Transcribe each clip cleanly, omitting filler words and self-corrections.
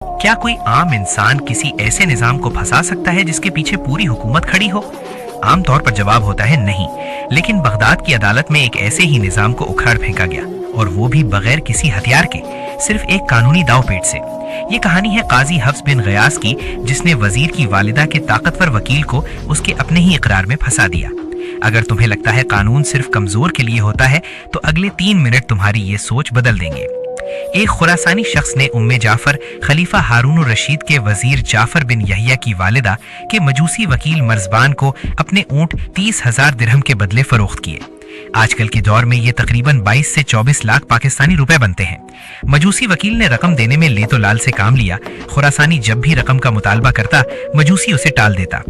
क्या कोई आम इंसान किसी ऐसे निजाम को फंसा सकता है जिसके पीछे पूरी हुकूमत खड़ी हो? आमतौर पर जवाब होता है नहीं, लेकिन बगदाद की अदालत में एक ऐसे ही निजाम को उखाड़ फेंका गया, और वो भी बगैर किसी हथियार के, सिर्फ एक कानूनी दांवपेच से। ये कहानी है काजी हफ्स बिन गयास की, जिसने वजीर की वालिदा के ताकतवर वकील को उसके अपने ही इकरार में फंसा दिया। अगर तुम्हें लगता है कानून सिर्फ कमजोर के लिए होता है, तो अगले 3 मिनट तुम्हारी ये सोच बदल देंगे। एक खुरासानी शख्स ने उम्मे जाफर खलीफा हारून रशीद के वजीर जाफर बिन यहिया की वालिदा के मजूसी वकील मर्जबान को अपने ऊंट 30,000 दिरहम के बदले फरोख्त किए। आजकल के दौर में ये तकरीबन 22 से 24 लाख पाकिस्तानी रुपए बनते हैं। मजूसी वकील ने रकम देने में ले तो लाल से काम लिया। खुरासानी जब भी रकम का मुतालबा करता, मजूसी उसे टाल देता।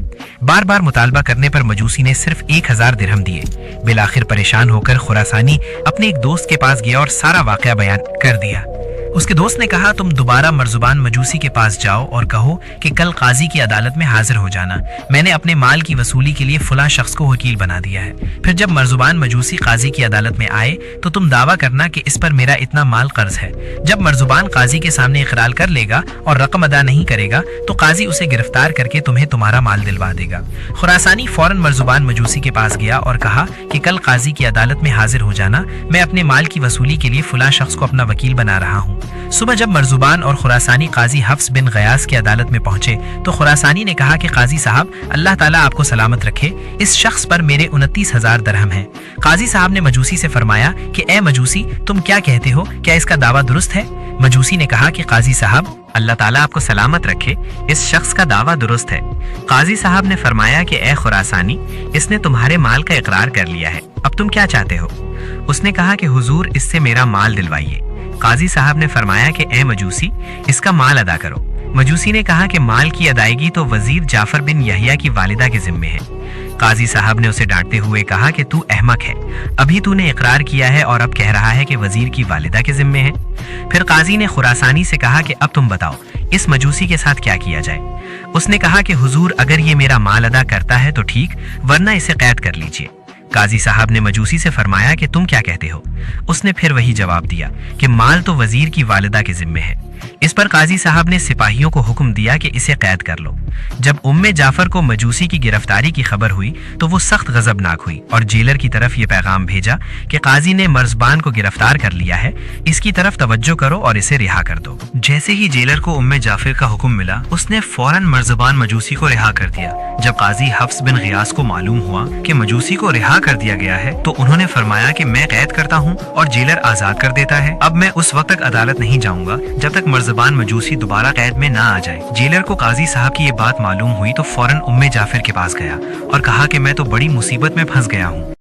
बार बार मुतालबा करने पर मजूसी ने सिर्फ 1,000 दिरहम दिए। बिलाखिर परेशान होकर खुरासानी अपने एक दोस्त के पास गया और सारा वाकया बयान कर दिया। उसके दोस्त ने कहा, तुम दोबारा मर्जुबान मजूसी के पास जाओ और कहो कि कल काजी की अदालत में हाजिर हो जाना। मैंने अपने माल की वसूली के लिए फुला शख्स को वकील बना दिया है। फिर जब मर्जुबान मजूसी काजी की अदालत में आए तो तुम दावा करना कि इस पर मेरा इतना माल कर्ज है। जब मर्जुबान काजी के सामने इकरार कर लेगा और रकम अदा नहीं करेगा तो काजी उसे गिरफ्तार करके तुम्हें तुम्हारा माल दिलवा देगा। खुरासानी फौरन मर्जुबान मजूसी के पास गया और कहा कि कल काजी की अदालत में हाजिर हो जाना, मैं अपने माल की वसूली के लिए फुला शख्स को अपना वकील बना रहा हूँ। सुबह जब मर्जुबान और खुरासानी काजी हफ्स बिन गयास की अदालत में पहुंचे तो खुरासानी ने कहा कि काजी साहब, अल्लाह ताला आपको सलामत रखे, इस शख्स पर मेरे 29,000 दिरहम हैं। काजी साहब ने मजूसी से फरमाया कि ए मजूसी, तुम क्या कहते हो, क्या इसका दावा दुरुस्त है? मजूसी ने कहा कि काजी साहब, अल्लाह ताला आपको सलामत रखे, इस शख्स का दावा दुरुस्त है। काजी साहब ने फरमाया कि ए खुरासानी, इसने तुम्हारे माल का इकरार कर लिया है, अब तुम क्या चाहते हो? उसने कहा कि हुजूर, इससे मेरा माल दिलवाइए। काजी साहब ने फरमाया कि ए मजूसी, इसका माल अदा करो। मजूसी ने कहा कि माल की अदायगी तो वजीर जाफर बिन यहिया की वालिदा के जिम्मे है। काजी साहब ने उसे डांटते हुए कहा कि तू अहमक है, अभी तूने इकरार किया है और अब कह रहा है कि वजीर की वालिदा के जिम्मे है। फिर काजी ने खुरासानी से कहा कि अब तुम बताओ, इस मजूसी के साथ क्या किया जाए? उसने कहा कि हुजूर, अगर ये मेरा माल अदा करता है तो ठीक, वरना इसे कैद कर लीजिए। काजी साहब ने मजूसी से फरमाया कि तुम क्या कहते हो? उसने फिर वही जवाब दिया कि माल तो वजीर की वालिदा के जिम्मे है। इस पर काजी साहब ने सिपाहियों को हुक्म दिया कि इसे कैद कर लो। जब उम्मे जाफर को मजूसी की गिरफ्तारी की खबर हुई तो वो सख्त गजबनाक हुई और जेलर की तरफ ये पैगाम भेजा कि काजी ने मर्जबान को गिरफ्तार कर लिया है, इसकी तरफ तवज्जो करो और इसे रिहा कर दो। जैसे ही जेलर को उम्मे जाफर का हुक्म मिला, उसने फौरन मर्जबान मजूसी को रिहा कर दिया। जब काजी हफ्स बिन गयास को मालूम हुआ कि मजूसी को रिहा कर दिया गया है तो उन्होंने फरमाया कि मैं कैद करता हूँ और जेलर आजाद कर देता है। अब मैं उस वक्त तक अदालत नहीं जाऊंगा जब तक मर्जबान मजूसी दोबारा कैद में ना आ जाए। जेलर को काजी साहब की ये बात मालूम हुई तो फौरन उम्मे जाफर के पास गया और कहा कि मैं तो बड़ी मुसीबत में फंस गया हूँ।